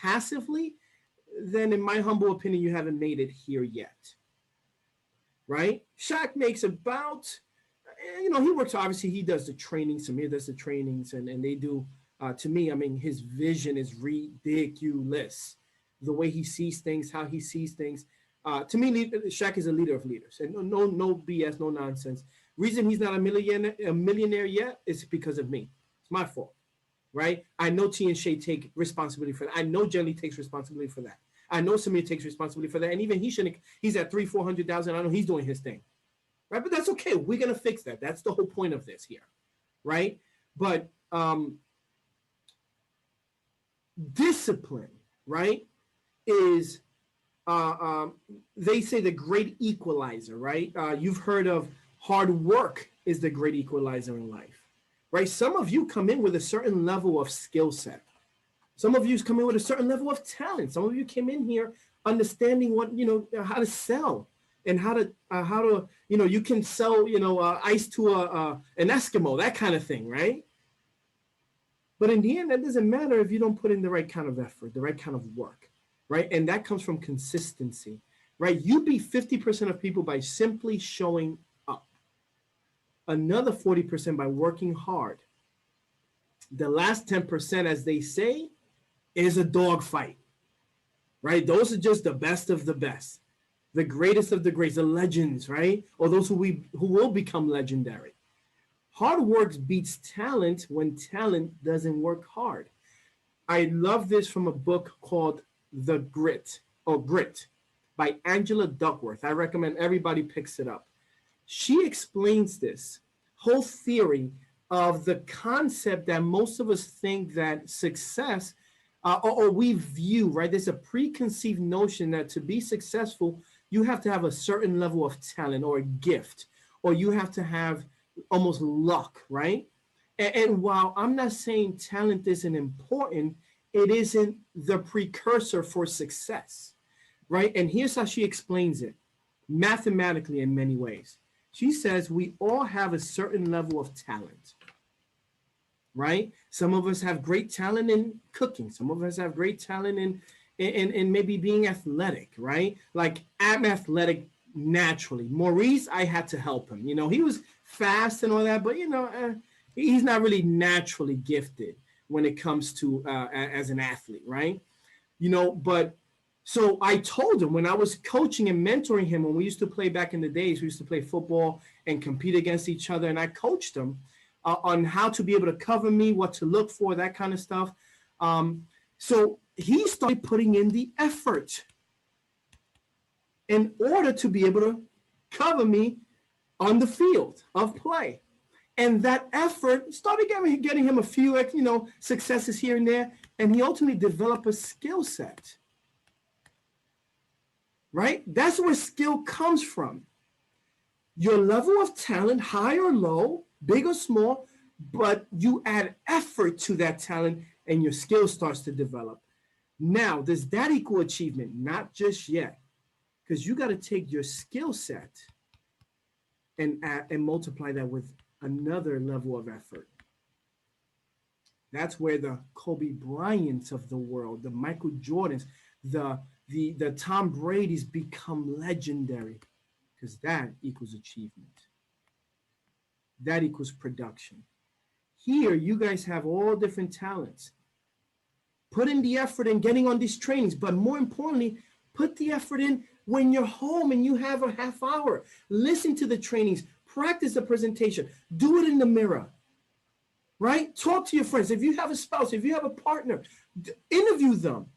passively, then in my humble opinion, you haven't made it here yet, right? Shaq makes about, he works, obviously, he does the training. Samir does the trainings, and they do, to me, I mean, his vision is ridiculous. The way he sees things, how he sees things. To me, Shaq is a leader of leaders, and no BS, no nonsense. Reason he's not a millionaire yet is because of me. It's my fault, right? I know T and Shay take responsibility for that. I know Jelly takes responsibility for that. I know Samir takes responsibility for that, and even he shouldn't. He's at 300,000-400,000. I know he's doing his thing, right? But that's okay. We're gonna fix that. That's the whole point of this here, right? But discipline, right, is they say the great equalizer, right? You've heard of hard work is the great equalizer in life, right? Some of you come in with a certain level of skill set. Some of you come in with a certain level of talent. Some of you came in here understanding what, how to sell and how to, you can sell, ice to an Eskimo, that kind of thing, right? But in the end, that doesn't matter if you don't put in the right kind of effort, the right kind of work, right? And that comes from consistency, right? You beat 50% of people by simply showing up. Another 40% by working hard. The last 10%, as they say, is a dogfight, right? Those are just the best of the best, the greatest of the greats, the legends, right? Or those who will become legendary. Hard work beats talent when talent doesn't work hard. I love this from a book called Grit by Angela Duckworth. I recommend everybody picks it up. She explains this whole theory of the concept that most of us think that success or we view, right? There's a preconceived notion that to be successful, you have to have a certain level of talent or a gift, or you have to have almost luck, right? And while I'm not saying talent isn't important, it isn't the precursor for success, right? And here's how she explains it mathematically in many ways. She says we all have a certain level of talent, right? Some of us have great talent in cooking. Some of us have great talent in maybe being athletic, right? Like I'm athletic naturally. Maurice, I had to help him. He was fast and all that, but he's not really naturally gifted when it comes to as an athlete, right? But so I told him when I was coaching and mentoring him, when we used to play back in the days, we used to play football and compete against each other, and I coached him on how to be able to cover me, what to look for, that kind of stuff. So he started putting in the effort in order to be able to cover me on the field of play. And that effort started getting him a few, successes here and there. And he ultimately developed a skill set, right? That's where skill comes from. Your level of talent, high or low, big or small, but you add effort to that talent and your skill starts to develop. Now, does that equal achievement? Not just yet, because you got to take your skill set and multiply that with another level of effort. That's where the Kobe Bryants of the world, the Michael Jordans, the Tom Brady's become legendary, because that equals achievement. That equals production. Here, you guys have all different talents. Put in the effort in getting on these trainings, but more importantly, put the effort in when you're home and you have a half hour. Listen to the trainings, practice the presentation, do it in the mirror, right? Talk to your friends. If you have a spouse, if you have a partner, interview them.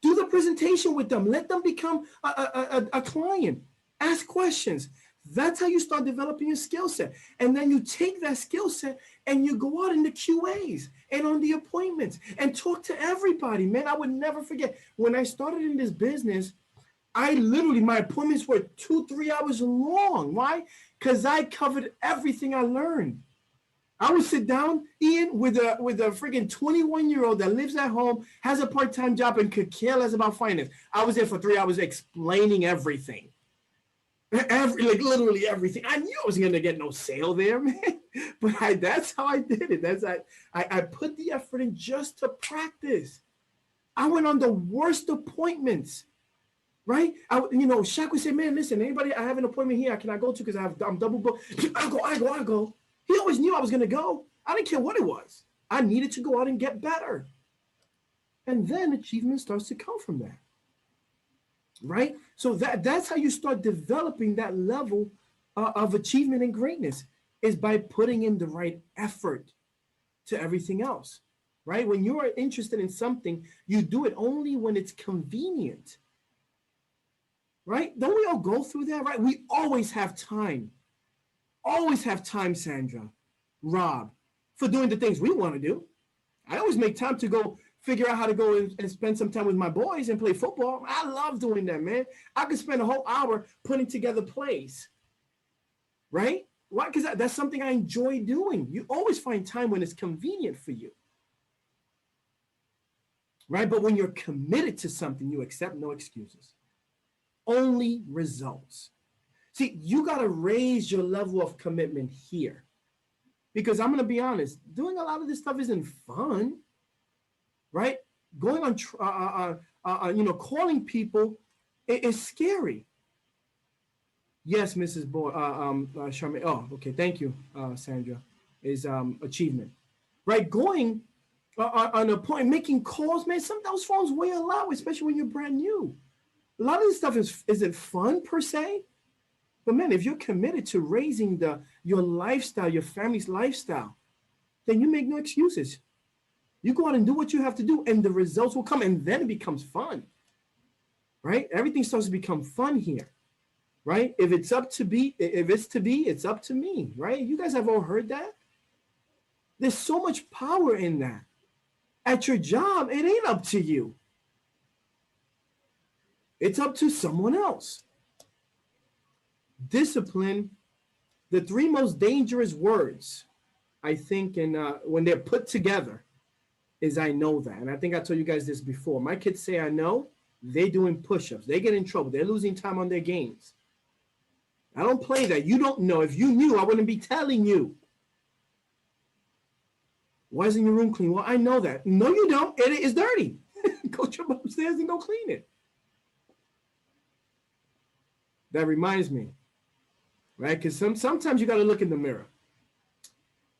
Do the presentation with them. Let them become a client. Ask questions. That's how you start developing your skill set. And then you take that skill set and you go out in the QAs and on the appointments and talk to everybody. Man, I would never forget when I started in this business, my appointments were 2-3 hours long. Why? Because I covered everything I learned. I would sit down, Ian, with a freaking 21-year-old that lives at home, has a part-time job, and could care less about finance. I was there for 3 hours explaining everything. Literally everything. I knew I wasn't going to get no sale there, man. But that's how I did it. I put the effort in just to practice. I went on the worst appointments, right? Shaq would say, man, listen, anybody, I have an appointment here. Can I go to? Because I'm double booked. I go. He always knew I was going to go. I didn't care what it was. I needed to go out and get better. And then achievement starts to come from that, right? So that's how you start developing that level of achievement and greatness, is by putting in the right effort to everything else, right? When you are interested in something, you do it only when it's convenient, right? Don't we all go through that, right? We always have time. Always have time, Sandra, Rob, for doing the things we want to do. I always make time to go figure out how to go and spend some time with my boys and play football. I love doing that, man. I could spend a whole hour putting together plays, right? Why? Because that's something I enjoy doing. You always find time when it's convenient for you, right? But when you're committed to something, you accept no excuses, only results. See, you got to raise your level of commitment here, because I'm going to be honest, doing a lot of this stuff isn't fun, right? Going on, calling people is scary. Yes, Mrs. Charmaine. Oh, okay. Thank you, Sandra. Is achievement, right? Going on a point, making calls, man. Some of those phones weigh a lot, especially when you're brand new. A lot of this stuff isn't fun per se, but man, if you're committed to raising your lifestyle, your family's lifestyle, then you make no excuses. You go out and do what you have to do, and the results will come, and then it becomes fun, right? Everything starts to become fun here, right? If it's to be, it's up to me, right? You guys have all heard that. There's so much power in that. At your job, it ain't up to you. It's up to someone else. Discipline, the three most dangerous words, I think, when they're put together, is I know that. And I think I told you guys this before. My kids say I know, they're doing push-ups. They get in trouble. They're losing time on their games. I don't play that. You don't know. If you knew, I wouldn't be telling you. Why isn't your room clean? Well, I know that. No, you don't. It is dirty. Go jump upstairs and go clean it. That reminds me, right? Because sometimes you got to look in the mirror.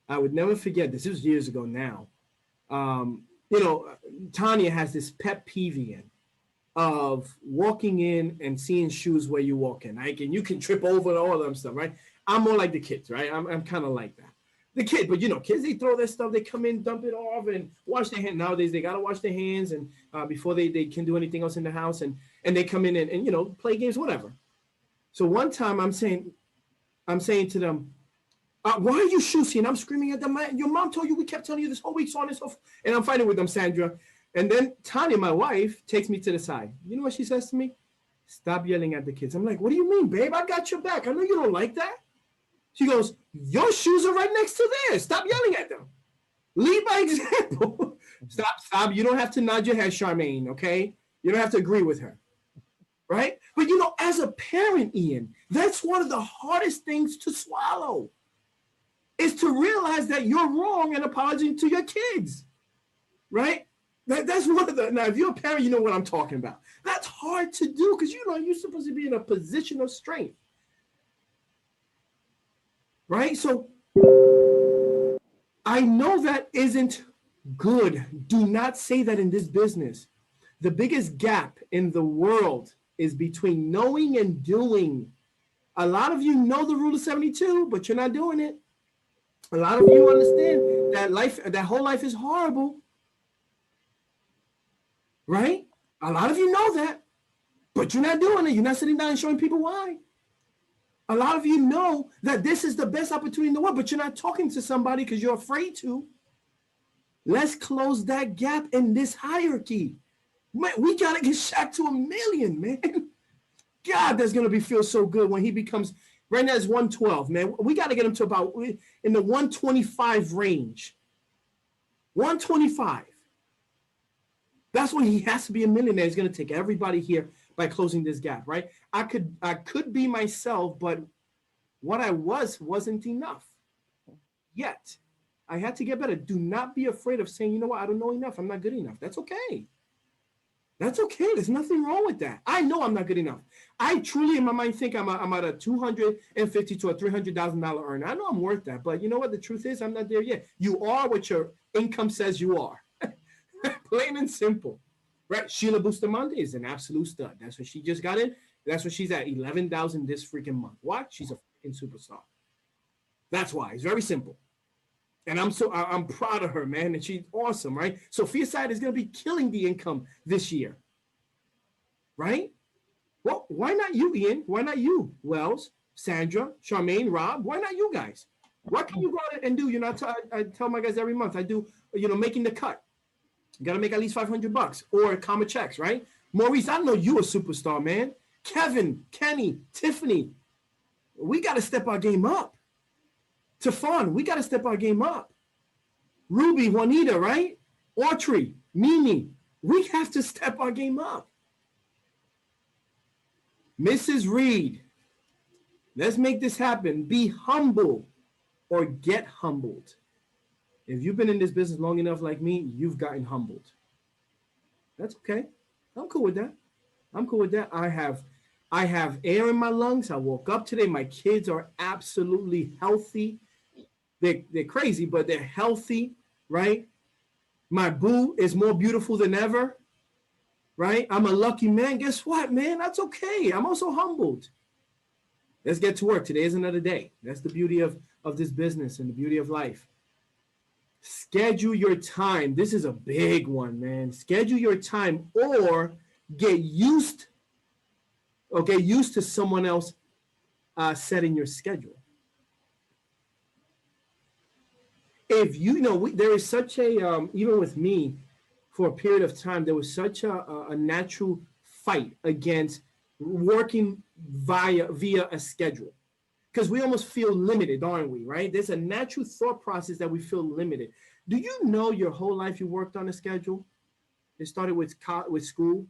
I would never forget this. This was years ago now. Tanya has this pet peeve of walking in and seeing shoes where you walk in. Like, and you can trip over and all of them stuff, right? I'm more like the kids, right? I'm kind of like that. The kid, but kids, they throw their stuff, they come in, dump it off, and wash their hands. Nowadays, they got to wash their hands and before they can do anything else in the house, and they come in and play games, whatever. So one time I'm saying to them, why are you shoes here? And I'm screaming at them, your mom told you, we kept telling you this whole week, so on and so forth. And I'm fighting with them, Sandra. And then Tanya, my wife, takes me to the side. You know what she says to me? Stop yelling at the kids. I'm like, what do you mean, babe? I got your back. I know you don't like that. She goes, your shoes are right next to theirs. Stop yelling at them. Lead by example. Stop. You don't have to nod your head, Charmaine, okay? You don't have to agree with her, right? But, as a parent, Ian, that's one of the hardest things to swallow, is to realize that you're wrong and apologizing to your kids, right? That's one of the, now if you're a parent, you know what I'm talking about. That's hard to do because you're supposed to be in a position of strength, right? So I know that isn't good. Do not say that in this business. The biggest gap in the world is between knowing and doing. A lot of you know the rule of 72, but you're not doing it. A lot of you understand that whole life is horrible, right? A lot of you know that, but you're not doing it. You're not sitting down and showing people why. A lot of you know that this is the best opportunity in the world, but you're not talking to somebody because you're afraid to. Let's close that gap in this hierarchy. Man, we got to get Shaq to 1 million, man. God, that's going to feel so good when he becomes, right now it's 112, man. We got to get him to about in the 125 range. 125. That's when he has to be a millionaire. He's going to take everybody here by closing this gap, right? I could be myself, but what I wasn't enough yet. I had to get better. Do not be afraid of saying, you know what, I don't know enough. I'm not good enough. That's okay. That's okay. There's nothing wrong with that. I know I'm not good enough. I truly, in my mind, think I'm at a $250,000 to a $300,000 earner. I know I'm worth that, but you know what? The truth is, I'm not there yet. You are what your income says you are. Plain and simple, right? Sheila Bustamante is an absolute stud. That's what she just got in. That's what she's at, 11,000 this freaking month. Why? She's a freaking superstar. That's why. It's very simple. And I'm proud of her, man. And she's awesome, right? Sophia Side is going to be killing the income this year, right? Well, why not you, Ian? Why not you, Wells, Sandra, Charmaine, Rob? Why not you guys? What can you go out and do? You know, I tell my guys every month, I do, you know, making the cut. You got to make at least $500 or comma checks, right? Maurice, I know you a superstar, man. Kevin, Kenny, Tiffany, we got to step our game up. Tefan, we got to step our game up. Ruby, Juanita, right? Autrey, Mimi, we have to step our game up. Mrs. Reed, let's make this happen. Be humble or get humbled. If you've been in this business long enough like me, you've gotten humbled. That's okay. I'm cool with that. I'm cool with that. I have air in my lungs. I woke up today. My kids are absolutely healthy. They're crazy, but they're healthy, right? My boo is more beautiful than ever, right? I'm a lucky man. Guess what, man? That's okay. I'm also humbled. Let's get to work. Today is another day. That's the beauty of this business and the beauty of life. Schedule your time. This is a big one, man. Schedule your time or get used to someone else setting your schedule. If you know, there is such a, even with me, for a period of time, there was such a natural fight against working via a schedule. Because we almost feel limited, aren't we, right? There's a natural thought process that we feel limited. Do you know your whole life you worked on a schedule? It started with school,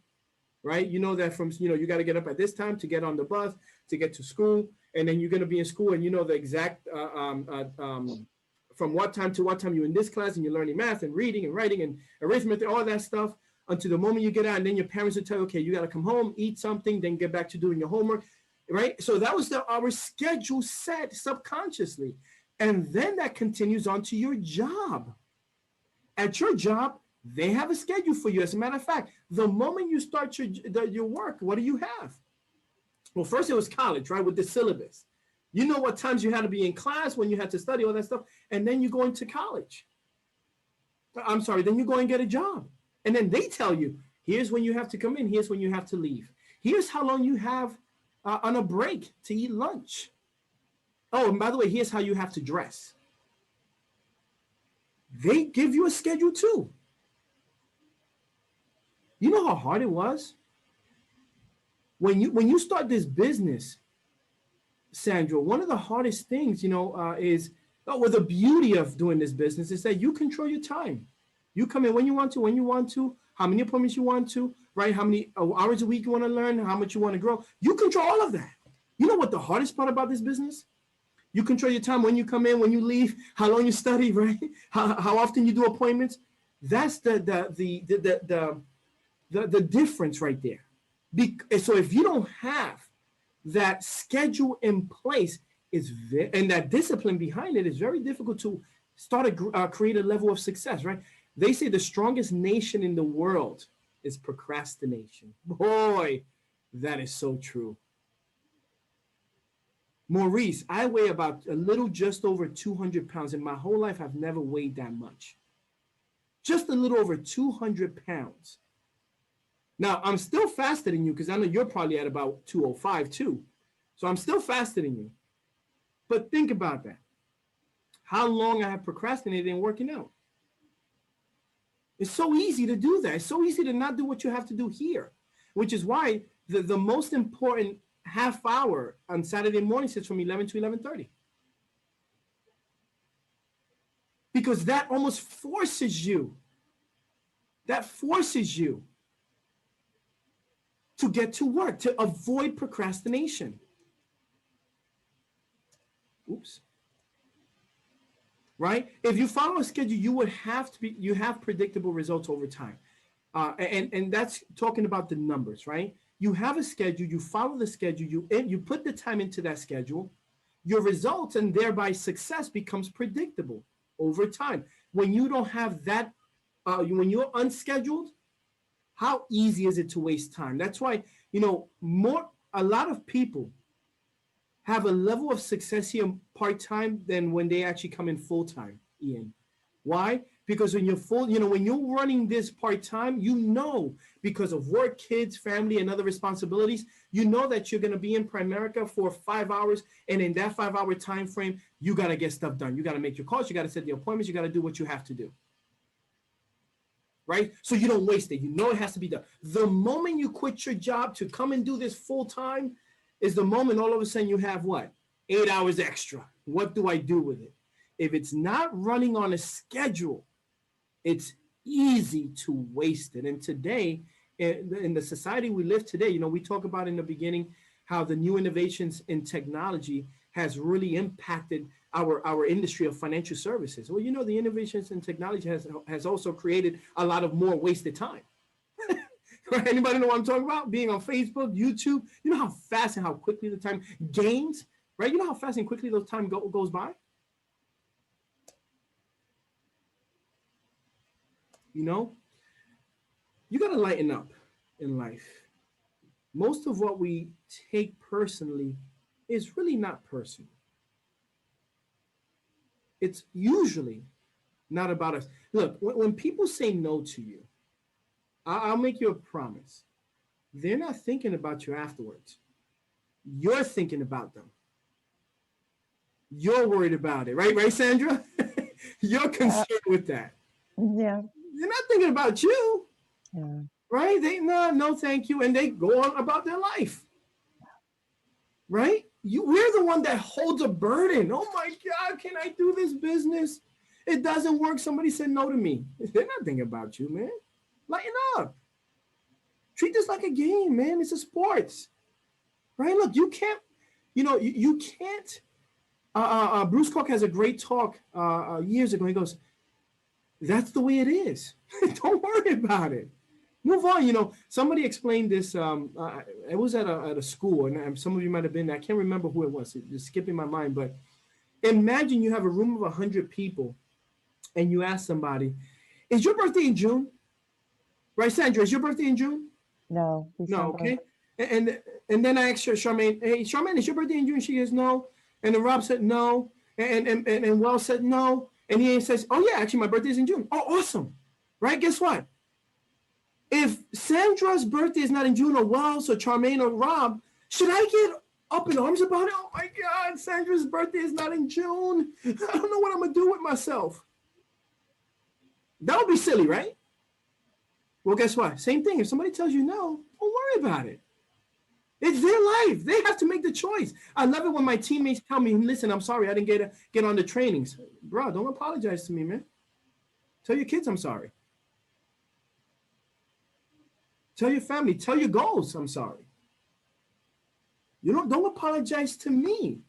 right? You know that from, you got to get up at this time to get on the bus, to get to school, and then you're going to be in school, and you know the exact from what time to what time you're in this class, and you're learning math and reading and writing and arithmetic, all that stuff, until the moment you get out, and then your parents will tell you, okay, you got to come home, eat something, then get back to doing your homework, right? So that was our schedule set subconsciously. And then that continues on to your job. At your job, they have a schedule for you. As a matter of fact, the moment you start your work, what do you have? Well, first it was college, right, with the syllabus. You know what times you had to be in class, when you had to study, all that stuff. And then you go into college. Then you go and get a job. And then they tell you, here's when you have to come in, here's when you have to leave. Here's how long you have on a break to eat lunch. Oh, and by the way, here's how you have to dress. They give you a schedule too. You know how hard it was? When you start this business, Sandra, one of the hardest things, is, the beauty of doing this business is that you control your time. You come in when you want to, how many appointments you want to, right? How many hours a week you want to learn, how much you want to grow. You control all of that. You know what the hardest part about this business? You control your time when you come in, when you leave, how long you study, right? How often you do appointments. That's the difference right there. So if you don't have that schedule in place, and that discipline behind it, is very difficult to start create a level of success, right? They say the strongest nation in the world is procrastination. Boy, that is so true. Maurice, I weigh about a little just over 200 pounds. In my whole life, I've never weighed that much. Just a little over 200 pounds. Now, I'm still faster than you, because I know you're probably at about 205 too. So I'm still faster than you. But think about that. How long I have procrastinated in working out. It's so easy to do that. It's so easy to not do what you have to do here, which is why the most important half hour on Saturday mornings is from 11 to 11:30. Because that almost forces you. That forces you to get to work, to avoid procrastination. Oops. Right? If you follow a schedule, you have predictable results over time. And that's talking about the numbers, right? You have a schedule, you follow the schedule, you put the time into that schedule, your results and thereby success becomes predictable over time. When you don't have that, when you're unscheduled, how easy is it to waste time? That's why, a lot of people have a level of success here part time than when they actually come in full time, Ian. Why? Because when you're full, when you're running this part time, because of work, kids, family, and other responsibilities, you know that you're going to be in Primerica for 5 hours. And in that 5 hour time frame, you got to get stuff done. You got to make your calls. You got to set the appointments. You got to do what you have to do. Right? So you don't waste it. You know it has to be done. The moment you quit your job to come and do this full time is the moment all of a sudden you have what? 8 hours extra. What do I do with it? If it's not running on a schedule, it's easy to waste it. And today, in the society we live today, we talk about in the beginning how the new innovations in technology has really impacted our industry of financial services. Well, the innovations in technology has also created a lot of more wasted time. Right? Anybody know what I'm talking about? Being on Facebook, YouTube, you know how fast and how quickly the time, games, right? You know how fast and quickly those time goes by? You got to lighten up in life. Most of what we take personally is really not personal. It's usually not about us. Look, when people say no to you, I'll make you a promise. They're not thinking about you afterwards. You're thinking about them. You're worried about it, right? Right, Sandra? You're concerned with that. Yeah. They're not thinking about you, Yeah. right? No, thank you. And they go on about their life, right? We're the one that holds a burden. Oh my God, can I do this business? It doesn't work. Somebody said no to me. They're not thinking about you, man. Lighten up. Treat this like a game, man. It's a sports, right? Look, you can't, you can't. Bruce Cork has a great talk years ago. He goes, that's the way it is. Don't worry about it. Move on. Somebody explained this. It was at a school, and some of you might have been there. I can't remember who it was. It's skipping my mind. But imagine you have a room of 100 people, and you ask somebody, is your birthday in June? Right, Sandra, is your birthday in June? No. No, okay. And then I asked her, Charmaine, hey, Charmaine, is your birthday in June? She goes, no. And then Rob said, no. And Wells said, no. And he says, oh, yeah, actually, my birthday is in June. Oh, awesome. Right? Guess what? If Sandra's birthday is not in June, or Wells or Charmaine or Rob, should I get up in arms about it? Oh, my God, Sandra's birthday is not in June. I don't know what I'm going to do with myself. That would be silly, right? Well, guess what? Same thing. If somebody tells you no, don't worry about it. It's their life. They have to make the choice. I love it when my teammates tell me, listen, I'm sorry, I didn't get on the trainings. Bro, don't apologize to me, man. Tell your kids I'm sorry. Tell your family, tell your goals I'm sorry. Don't apologize to me.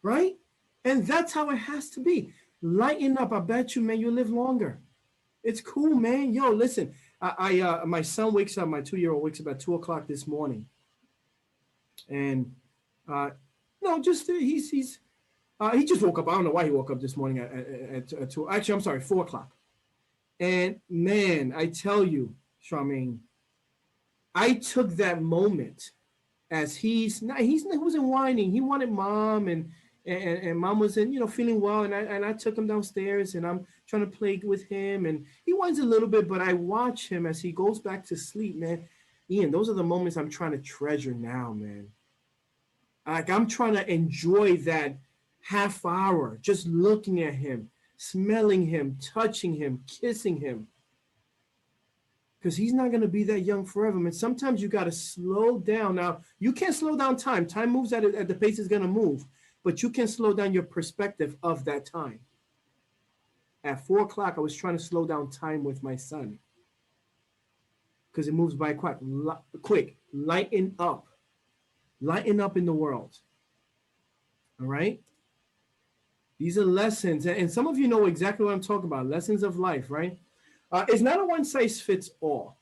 Right? And that's how it has to be. Lighten up. I bet you, man, you'll live longer. It's cool, man. Yo, listen, my son wakes up, my 2-year-old wakes up at 2:00 this morning. And he just woke up. I don't know why he woke up this morning at 2. Actually, I'm sorry, 4:00. And man, I tell you, Charmaine, I took that moment as he wasn't whining. He wanted mom, and mom wasn't, feeling well. And I took him downstairs, and I'm trying to play with him, and he whines a little bit, but I watch him as he goes back to sleep, man. Ian, those are the moments I'm trying to treasure now, man. Like, I'm trying to enjoy that half hour, just looking at him, smelling him, touching him, kissing him. Because he's not going to be that young forever, man. Sometimes you got to slow down. Now, you can't slow down time. Time moves at the pace it's going to move. But you can slow down your perspective of that time. At 4:00, I was trying to slow down time with my son. Because it moves by quick. Lighten up. Lighten up in the world. All right? These are lessons. And some of you know exactly what I'm talking about. Lessons of life, right? It's not a one size fits all.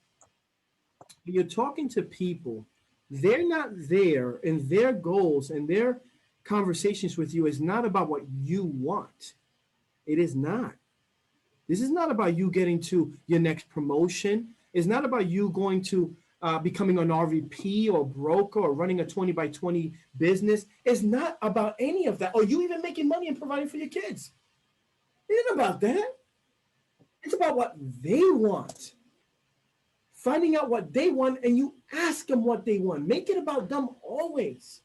You're talking to people, they're not there, and their goals and their conversations with you is not about what you want. It is not. This is not about you getting to your next promotion. It's not about you going to becoming an RVP or broker or running a 20 by 20 business. It's not about any of that. Or you even making money and providing for your kids. It ain't about that. It's about what they want. Finding out what they want, and you ask them what they want. Make it about them always.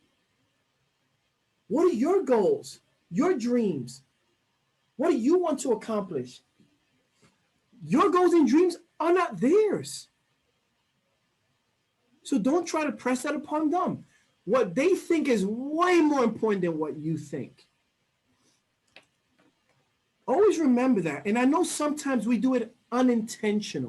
What are your goals, your dreams? What do you want to accomplish? Your goals and dreams are not theirs. So don't try to press that upon them. What they think is way more important than what you think. Always remember that. And I know sometimes we do it unintentional.